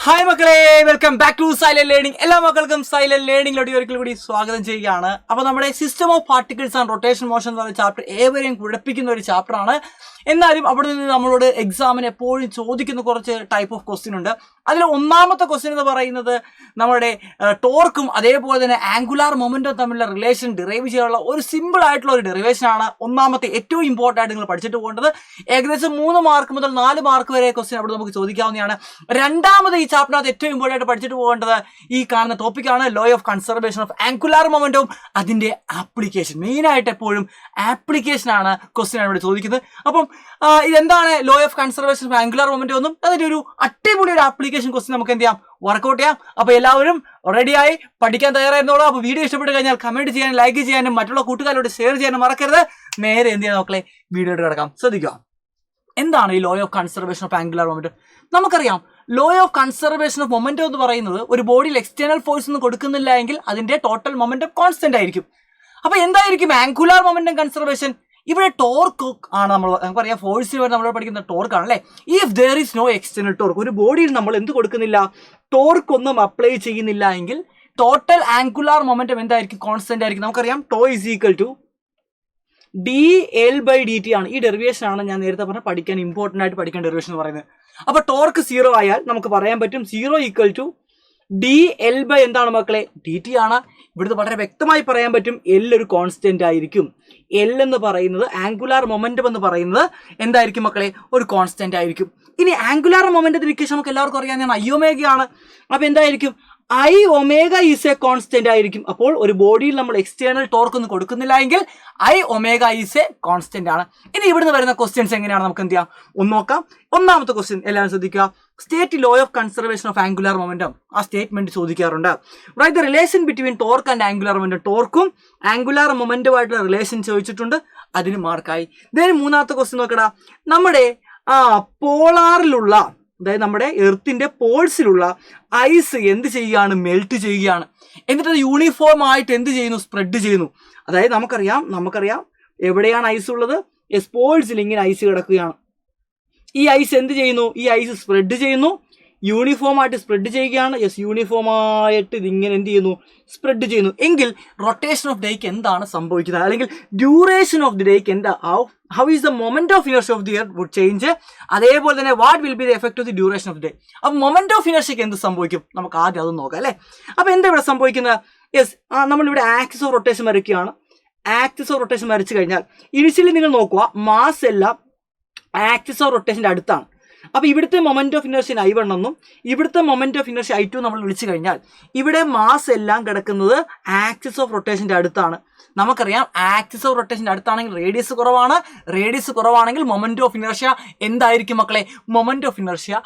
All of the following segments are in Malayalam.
ഹായ് മക്കളെ, welcome back to silent learning. എല്ലാ മക്കൾക്കും സൈലന്റ് ലേണിംഗിലോട്ട് ഒരിക്കൽ കൂടി സ്വാഗതം ചെയ്യുകയാണ്. അപ്പോൾ നമ്മുടെ system of particles and rotation motion എന്ന് പറയുന്ന ചാപ്റ്റർ ഏവരെയും കുഴപ്പിക്കുന്ന ഒരു ചാപ്റ്ററാണ്. എന്നാലും അവിടെ നിന്ന് നമ്മളോട് എക്സാമിന് എപ്പോഴും ചോദിക്കുന്ന കുറച്ച് ടൈപ്പ് ഓഫ് ക്വസ്റ്റ്യൻ ഉണ്ട്. അതിൽ ഒന്നാമത്തെ ക്വസ്റ്റ്യൻ എന്ന് പറയുന്നത് നമ്മുടെ ടോർക്കും അതേപോലെ തന്നെ ആംഗുലാർ മൊമെന്റും തമ്മിലുള്ള റിലേഷൻ ഡിറൈവ് ചെയ്യാനുള്ള ഒരു സിമ്പിൾ ആയിട്ടുള്ള ഒരു ഡെറിവേഷൻ ആണ്. ഒന്നാമത്തെ ഏറ്റവും ഇമ്പോർട്ടൻ്റ് ആയിട്ട് നിങ്ങൾ പഠിച്ചിട്ട് പോകേണ്ടത്. ഏകദേശം 3 മാർക്ക് മുതൽ 4 മാർക്ക് വരെ ക്വസ്റ്റ്യൻ അവിടെ നമുക്ക് ചോദിക്കാവുന്നതാണ്. രണ്ടാമത് ഈ ചാപ്റ്ററിനകത്ത് ഏറ്റവും ഇമ്പോർട്ടൻ്റ് ആയിട്ട് പഠിച്ചിട്ട് പോകേണ്ടത് ഈ കാണുന്ന ടോപ്പിക്കാണ് law of conservation of angular momentum അതിന്റെ ആപ്ലിക്കേഷൻ. മെയിനായിട്ട് എപ്പോഴും ആപ്ലിക്കേഷൻ ആണ് ക്വസ്റ്റ്യൻ ഇവിടെ ചോദിക്കുന്നത്. അപ്പം ഇതെന്താണ് law of conservation of angular momentum ഒന്നും അതിന്റെ ഒരു അടിപൊളി ഒരു ആപ്ലിക്കേഷൻ ക്വസ്റ്റ്യൻ നമുക്ക് എന്ത് ചെയ്യാം, വർക്കൗട്ട് ചെയ്യാം. അപ്പോൾ എല്ലാവരും റെഡിയായി പഠിക്കാൻ തയ്യാറായിരുന്നോളൂ. അപ്പോൾ വീഡിയോ ഇഷ്ടപ്പെട്ട് കഴിഞ്ഞാൽ കമന്റ് ചെയ്യാനും ലൈക്ക് ചെയ്യാനും മറ്റുള്ള കൂട്ടുകാരോട് ഷെയർ ചെയ്യാനും മറക്കരുത്. നേരെ എന്ത് ചെയ്യാൻ നോക്കളെ വീഡിയോയിട്ട് കിടക്കാം. ശ്രദ്ധിക്കുക, എന്താണ് ഈ law of conservation of angular moment? നമുക്കറിയാം law of conservation of momentum എന്ന് പറയുന്നത് ഒരു ബോഡിയിൽ എക്സ്റ്റേണൽ ഫോഴ്സ് ഒന്നും കൊടുക്കുന്നില്ല എങ്കിൽ അതിന്റെ ടോട്ടൽ മൊമെന്റം കോൺസ്റ്റന്റ് ആയിരിക്കും. അപ്പൊ എന്തായിരിക്കും ആംഗുലാർ മൊമെന്റം കൺസർവേഷൻ? ഇവിടെ ടോർക്ക് ആണ് നമുക്കറിയാം, ഫോഴ്സിന് വരെ നമ്മൾ പഠിക്കുന്ന ടോർക്ക് ആണ് അല്ലേ. If there is no external torque, ഒരു ബോഡിയിൽ നമ്മൾ എന്ത് കൊടുക്കുന്നില്ല, ടോർക്ക് ഒന്നും അപ്ലൈ ചെയ്യുന്നില്ല എങ്കിൽ ടോട്ടൽ ആംഗുലാർ മൊമെന്റം എന്തായിരിക്കും, കോൺസ്റ്റന്റ് ആയിരിക്കും. നമുക്കറിയാം tau is equal to dl/dt ആണ്. ഈ ഡെറിവേഷൻ ആണ് ഞാൻ നേരത്തെ പറഞ്ഞ പഠിക്കാൻ ഇമ്പോർട്ടൻ്റ് ആയിട്ട് പഠിക്കേണ്ട ഡെറിവേഷൻ എന്ന് പറയുന്നത്. അപ്പോൾ ടോർക്ക് 0 ആയാൽ നമുക്ക് പറയാൻ പറ്റും 0 ഈക്വൽ ടു dl/ എന്താണ് മക്കളെ, dt ആണ്. ഇവിടുത്തെ വളരെ വ്യക്തമായി പറയാൻ പറ്റും L ഒരു കോൺസ്റ്റന്റ് ആയിരിക്കും. L എന്ന് പറയുന്നത് ആംഗുലാർ മൊമെന്റം എന്ന് പറയുന്നത് എന്തായിരിക്കും മക്കളെ, ഒരു കോൺസ്റ്റന്റ് ആയിരിക്കും. ഇനി ആംഗുലാർ മൊമെന്റത്തിന്റെ ഇക്വേഷൻ നമുക്ക് എല്ലാവർക്കും അറിയാവുന്നതാണ്, ഐ ഒമേഗ ആണ്. അപ്പോൾ എന്തായിരിക്കും, I omega is a constant ആയിരിക്കും. അപ്പോൾ ഒരു ബോഡിയിൽ നമ്മൾ എക്സ്റ്റേണൽ ടോർക്ക് ഒന്നും കൊടുക്കുന്നില്ല എങ്കിൽ I omega is a constant ആണ്. ഇനി ഇവിടുന്ന് വരുന്ന ക്വസ്റ്റ്യൻസ് എങ്ങനെയാണ് നമുക്ക് എന്ത് ചെയ്യാം ഒന്ന് നോക്കാം. ഒന്നാമത്തെ ക്വസ്റ്റ്യൻ എല്ലാവരും ശ്രദ്ധിക്കുക, state law of conservation of angular momentum. ആ സ്റ്റേറ്റ്മെന്റ് ചോദിക്കാറുണ്ട്. Write the relation between torque and angular momentum. ടോർക്കും ആംഗുലാർ മൊമെന്റുമായിട്ടുള്ള റിലേഷൻ ചോദിച്ചിട്ടുണ്ട്, അതിന് മാർക്കായി. ദെൻ മൂന്നാമത്തെ ക്വസ്റ്റ്യൻ നോക്കടാ, നമ്മുടെ പോളാറിലുള്ള, അതായത് നമ്മുടെ എർത്തിന്റെ പോൾസിലുള്ള ഐസ് എന്ത് ചെയ്യുകയാണ്, മെൽറ്റ് ചെയ്യുകയാണ്. എന്നിട്ട് അത് യൂണിഫോം ആയിട്ട് എന്ത് ചെയ്യുന്നു, സ്പ്രെഡ് ചെയ്യുന്നു. അതായത് നമുക്കറിയാം എവിടെയാണ് ഐസ് ഉള്ളത്, പോൾസിൽ ഇങ്ങനെ ഐസ് കിടക്കുകയാണ്. ഈ ഐസ് എന്ത് ചെയ്യുന്നു, ഈ ഐസ് സ്പ്രെഡ് ചെയ്യുന്നു, യൂണിഫോം ആയിട്ട് സ്പ്രെഡ് ചെയ്യുകയാണ്. യൂണിഫോം ആയിട്ട് ഇതിങ്ങനെ എന്ത് ചെയ്യുന്നു, സ്പ്രെഡ് ചെയ്യുന്നു. എങ്കിൽ റൊട്ടേഷൻ ഓഫ് ഡേക്ക് എന്താണ് സംഭവിക്കുന്നത്, അല്ലെങ്കിൽ ഡ്യൂറേഷൻ ഓഫ് ദി ഡേക്ക് എന്താ, how is the moment of inertia of the earth would change. അതേപോലെ തന്നെ what will be the effect of the duration of the day. അപ്പോൾ മൊമെന്റ് ഓഫ് ഇനർഷ്യക്ക് എന്ത് സംഭവിക്കും, നമുക്ക് ആദ്യം അത് നോക്കാം അല്ലേ. അപ്പോൾ എന്താ ഇവിടെ സംഭവിക്കുന്നത്, നമ്മളിവിടെ ആക്സിസ് ഓഫ് റൊട്ടേഷൻ വരയ്ക്കുകയാണ്. ആക്സിസ് ഓഫ് റൊട്ടേഷൻ വരച്ചു കഴിഞ്ഞാൽ ഇനിഷ്യലി നിങ്ങൾ നോക്കുക, മാസ് എല്ലാം ആക്സിസ് ഓഫ് റൊട്ടേഷൻ്റെ അടുത്താണ്. അപ്പോൾ ഇവിടുത്തെ മൊമെന്റ് ഓഫ് ഇനർഷ്യ I1 എന്നും ഇവിടുത്തെ മൊമെന്റ് ഓഫ് ഇനർഷ്യ I2 നമ്മൾ വിളിച്ചു കഴിഞ്ഞാൽ ഇവിടെ മാസ് എല്ലാം കിടക്കുന്നത് ആക്സിസ് ഓഫ് റൊട്ടേഷൻ്റെ അടുത്താണ്. നമുക്കറിയാം ആക്സിസ് ഓഫ് റൊട്ടേഷൻ്റെ അടുത്താണെങ്കിൽ റേഡിയസ് കുറവാണ്. റേഡിയസ് കുറവാണെങ്കിൽ മൊമെന്റ് ഓഫ് ഇനർഷ്യ എന്തായിരിക്കും മക്കളെ, മൊമെന്റ് ഓഫ് ഇനർഷ്യ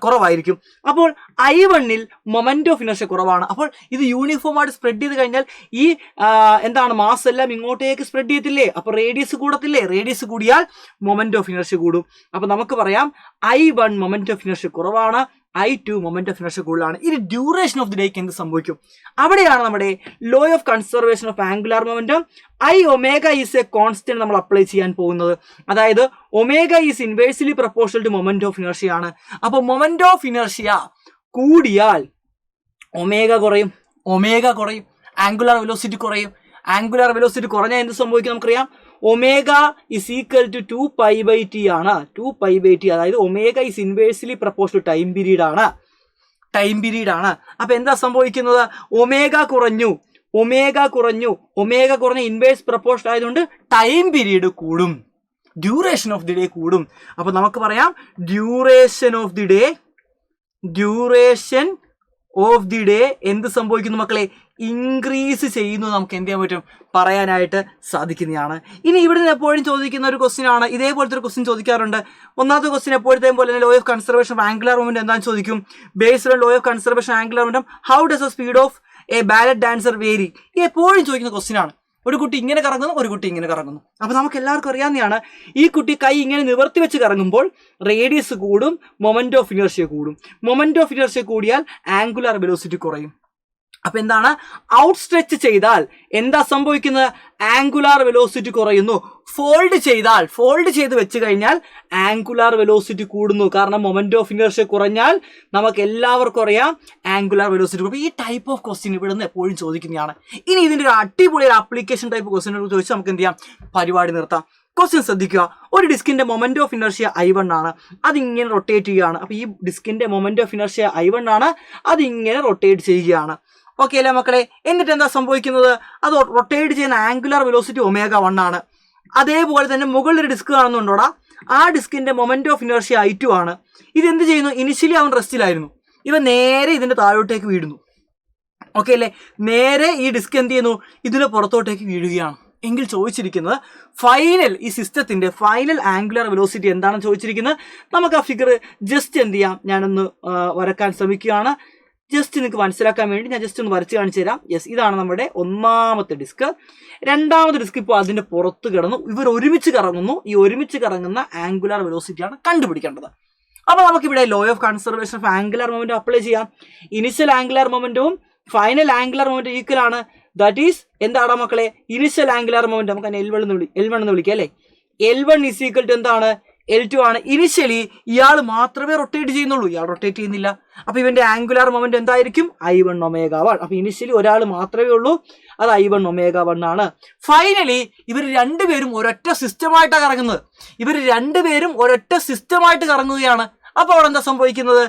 കുറവായിരിക്കും. അപ്പോൾ I1-ൽ മൊമെന്റ് ഓഫ് ഇനർഷ്യ കുറവാണ്. അപ്പോൾ ഇത് യൂണിഫോം ആയിട്ട് സ്പ്രെഡ് ചെയ്ത് കഴിഞ്ഞാൽ ഈ മാസ് എല്ലാം ഇങ്ങോട്ടേക്ക് സ്പ്രെഡ് ചെയ്യത്തില്ലേ, അപ്പോൾ റേഡിയസ് കൂടത്തില്ലേ. റേഡിയസ് കൂടിയാൽ മൊമെന്റ് ഓഫ് ഇനർഷ്യ കൂടും. അപ്പോൾ നമുക്ക് പറയാം I1 മൊമെന്റ് ഓഫ് ഇനർഷ്യ കുറവാണ്, I2 മൊമെന്റ് ഓഫ് ഇനർഷ്യ കൂടുതലാണ്. ഇനി ഡ്യൂറേഷൻ ഓഫ് ദി ഡേക്ക് എന്ത് സംഭവിക്കും, അവിടെയാണ് നമ്മുടെ law of conservation of angular momentum I omega is a constant നമ്മൾ അപ്ലൈ ചെയ്യാൻ പോകുന്നത്. അതായത് omega is inversely proportional to moment of inertia ആണ്. അപ്പോൾ മൊമെന്റ് ഓഫ് ഇനർഷ്യ കൂടിയാൽ ഒമേഗ കുറയും, ആംഗുലാർ വെലോസിറ്റി കുറയും. ആംഗുലാർ വെലോസിറ്റി കുറഞ്ഞാൽ എന്ത് സംഭവിക്കും നമുക്കറിയാം, omega is equal to 2π/t ആണ്. 2π/t, അതായത് omega is inversely proportional to time period ആണ്. അപ്പൊ എന്താ സംഭവിക്കുന്നത്, ഒമേഗ കുറഞ്ഞു, ഒമേഗ കുറഞ്ഞ ഇൻവേഴ്സ് പ്രൊപ്പോർഷണൽ ആയതുകൊണ്ട് ടൈം പീരീഡ് കൂടും, ഡ്യൂറേഷൻ ഓഫ് ദി ഡേ കൂടും. അപ്പൊ നമുക്ക് പറയാം ഡ്യൂറേഷൻ ഓഫ് ദി ഡേ എന്ത് സംഭവിക്കുന്നു മക്കളെ, ഇൻക്രീസ് ചെയ്യുന്നു. നമുക്ക് എന്ത് ചെയ്യാൻ പറ്റും, പറയാനായിട്ട് സാധിക്കുന്നതാണ്. ഇനി ഇവിടെ നിന്ന് എപ്പോഴും ചോദിക്കുന്ന ഒരു ക്വസ്റ്റ്യൻ ആണ്, ഇതേപോലത്തെ ഒരു ക്വസ്റ്റ്യൻ ചോദിക്കാറുണ്ട്. ഒന്നാമത്തെ ക്വസ്റ്റ്യൻ എപ്പോഴത്തെയും പോലെ law of conservation of angular moment എന്താണെന്ന് ചോദിക്കും. Based on law of conservation angular momentum how does the speed of a ballet dancer vary. ഇത് എപ്പോഴും ചോദിക്കുന്ന ക്വസ്റ്റ്യൻ ആണ്. ഒരു കുട്ടി ഇങ്ങനെ കറങ്ങുന്നു, ഒരു കുട്ടി ഇങ്ങനെ കറങ്ങുന്നു. അപ്പോൾ നമുക്ക് എല്ലാവർക്കും അറിയാവുന്നതാണ്, ഈ കുട്ടി കൈ ഇങ്ങനെ നിവർത്തി വെച്ച് കറങ്ങുമ്പോൾ റേഡിയസ് കൂടും, മൊമെന്റ് ഓഫ് ഇനർഷ്യ കൂടും. മൊമെന്റ് ഓഫ് ഇനർഷ്യ കൂടിയാൽ ആംഗുലാർ വെലോസിറ്റി കുറയും. അപ്പൊ എന്താണ്, ഔട്ട്സ്ട്രെച്ച് ചെയ്താൽ എന്താ സംഭവിക്കുന്നത്, ആംഗുലാർ വെലോസിറ്റി കുറയുന്നു. ഫോൾഡ് ചെയ്ത് വെച്ച് കഴിഞ്ഞാൽ ആംഗുലാർ വെലോസിറ്റി കൂടുന്നു. കാരണം മൊമെന്റ് ഓഫ് ഇനർഷ്യ കുറഞ്ഞാൽ നമുക്ക് എല്ലാവർക്കും അറിയാം ആംഗുലാർ വെലോസിറ്റി കൂടും. ഈ ടൈപ്പ് ഓഫ് ക്വസ്റ്റ്യൻ ഇവിടെ നിന്ന് എപ്പോഴും ചോദിക്കുന്നതാണ്. ഇനി ഇതിന്റെ ഒരു അടിപൊളി ഒരു ആപ്ലിക്കേഷൻ ടൈപ്പ് ക്വസ്റ്റ്യൻ ചോദിച്ചാൽ നമുക്ക് എന്ത് ചെയ്യാം, പരിപാടി നിർത്താം. ക്വസ്റ്റ്യൻ ശ്രദ്ധിക്കുക. ഒരു ഡിസ്കിന്റെ മൊമെന്റ് ഓഫ് ഇനർഷ്യ I1 ആണ്, അതിങ്ങനെ റൊട്ടേറ്റ് ചെയ്യുകയാണ്. അപ്പോൾ ഈ ഡിസ്കിന്റെ മൊമെന്റ് ഓഫ് ഇനർഷ്യ I1 ആണ്, അതിങ്ങനെ റൊട്ടേറ്റ് ചെയ്യുകയാണ്. ഓക്കെ അല്ലേ മക്കളെ? എന്നിട്ട് എന്താ സംഭവിക്കുന്നത്? അത് റൊട്ടേറ്റ് ചെയ്യുന്ന ആംഗുലാർ വെലോസിറ്റി ω1 ആണ്. അതേപോലെ തന്നെ മുകളിൽ ഒരു ഡിസ്ക് കാണുന്നുണ്ടോടാ, ആ ഡിസ്കിന്റെ മൊമെന്റ് ഓഫ് ഇനർഷ്യ I2 ആണ്. ഇതെന്ത് ചെയ്യുന്നു? ഇനിഷ്യലി അവൻ റെസ്റ്റിലായിരുന്നു, ഇവ നേരെ ഇതിന്റെ താഴോട്ടേക്ക് വീഴുന്നു. ഓക്കെ അല്ലേ? നേരെ ഈ ഡിസ്ക് എന്ത് ചെയ്യുന്നു? ഇതിന്റെ പുറത്തോട്ടേക്ക് വീഴുകയാണ്. എങ്കിൽ ചോദിച്ചിരിക്കുന്നത് ഫൈനൽ, ഈ സിസ്റ്റത്തിന്റെ ഫൈനൽ ആംഗുലാർ വെലോസിറ്റി എന്താണെന്ന് ചോദിച്ചിരിക്കുന്നത്. നമുക്ക് ആ ഫിഗർ ജസ്റ്റ് എന്ത് ചെയ്യാം, ഞാനൊന്ന് വരക്കാൻ ശ്രമിക്കുകയാണ്. ജസ്റ്റ് നിങ്ങൾക്ക് മനസ്സിലാക്കാൻ വേണ്ടി ഞാൻ ജസ്റ്റ് ഒന്ന് വരച്ച് കാണിച്ചു തരാം. യെസ്, ഇതാണ് നമ്മുടെ ഒന്നാമത്തെ ഡിസ്ക്. രണ്ടാമത്തെ ഡിസ്ക് ഇപ്പോൾ അതിന്റെ പുറത്ത് കിടന്നു. ഇവർ ഒരുമിച്ച് കറങ്ങുന്നു. ഈ ഒരുമിച്ച് കറങ്ങുന്ന ആംഗുലാർ വെലോസിറ്റിയാണ് കണ്ടുപിടിക്കേണ്ടത്. അപ്പോൾ നമുക്കിവിടെ law of conservation of angular momentum apply ചെയ്യാം. ഇനിഷ്യൽ ആംഗുലാർ മൊമെന്റവും ഫൈനൽ ആംഗുലാർ മൊമെന്റം ഈക്വൽ ആണ്. ദാറ്റ് ഈസ് എന്താണ് മക്കളെ? ഇനിഷ്യൽ ആംഗുലാർ മൊമെന്റം നമുക്ക് L1 എന്ന് വിളിക്കാം അല്ലേ? L1 ഈസ് ഈക്വൽ ടു എന്താണ്? L2 ആണ്. ഇനിഷ്യലി ഇയാൾ മാത്രമേ റൊട്ടേറ്റ് ചെയ്യുന്നുള്ളൂ, ഇയാൾ റൊട്ടേറ്റ് ചെയ്യുന്നില്ല. അപ്പൊ ഇവന്റെ ആംഗുലാർ മൊമെന്റ് എന്തായിരിക്കും? I1 ω1. അപ്പൊ ഇനിഷ്യലി ഒരാൾ മാത്രമേ ഉള്ളൂ, അത് I1 ω1 ആണ്. ഫൈനലി ഇവർ രണ്ടുപേരും ഒരൊറ്റ സിസ്റ്റമായിട്ടാണ് കറങ്ങുന്നത്. കറങ്ങുകയാണ്. അപ്പൊ അവിടെ എന്താ സംഭവിക്കുന്നത്?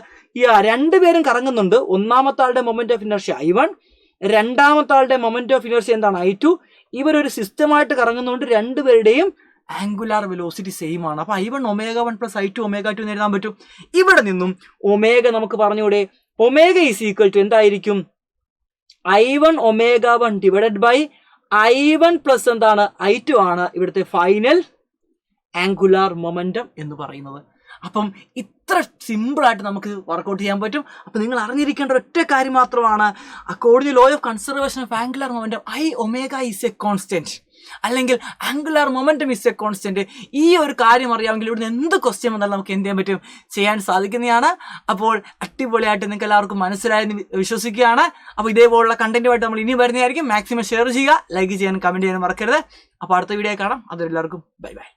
രണ്ടുപേരും കറങ്ങുന്നുണ്ട്. ഒന്നാമത്തെ ആളുടെ മൊമെന്റ് ഓഫ് ഇനർഷ്യ I1, രണ്ടാമത്തെ ആളുടെ മൊമെന്റ് ഓഫ് ഇനർഷ്യ എന്താണ്? I2. ഇവരൊരു സിസ്റ്റമായിട്ട് കറങ്ങുന്നതുകൊണ്ട് രണ്ടുപേരുടെയും ആംഗുലാർ വെലോസിറ്റി സെയിം ആണ്. അപ്പൊ I1 ω1 പ്ലസ് I2 ω2 എന്ന് എഴുതാൻ പറ്റും. ഇവിടെ നിന്നും ഒമേഗ നമുക്ക് പറഞ്ഞൂടെ? ഒമേഗ ഈസ് ഈക്വൽ ടു എന്തായിരിക്കും? I1 ω1 divided by I1 plus എന്താണ്? I2 ആണ് ഇവിടുത്തെ ഫൈനൽ ആംഗുലാർ മൊമെന്റം എന്ന് പറയുന്നത്. അപ്പം ഇത്ര സിമ്പിളായിട്ട് നമുക്ക് വർക്കൗട്ട് ചെയ്യാൻ പറ്റും. അപ്പം നിങ്ങൾ അറിഞ്ഞിരിക്കേണ്ട ഒറ്റ കാര്യം മാത്രമാണ്, according law of conservation of angular momentum ω is a constant, അല്ലെങ്കിൽ angular momentum is a constant. ഈ ഒരു കാര്യം അറിയാമെങ്കിൽ ഇവിടുന്ന് എന്ത് ക്വസ്റ്റ്യൻ വന്നാലും നമുക്ക് എന്ത് ചെയ്യാൻ പറ്റും? ചെയ്യാൻ സാധിക്കുന്നതാണ്. അപ്പോൾ അടിപൊളിയായിട്ട് നിങ്ങൾക്ക് എല്ലാവർക്കും മനസ്സിലായെന്ന് വിശ്വസിക്കുകയാണ്. അപ്പോൾ ഇതേപോലുള്ള കണ്ടന്റുമായിട്ട് നമ്മൾ ഇനി വരുന്നതായിരിക്കും. മാക്സിമം ഷെയർ ചെയ്യുക, ലൈക്ക് ചെയ്യാനും കമന്റ് ചെയ്യാനും മറക്കരുത്. അപ്പോൾ അടുത്ത വീഡിയോ കാണാം. അതെല്ലാവർക്കും ബൈ ബൈ.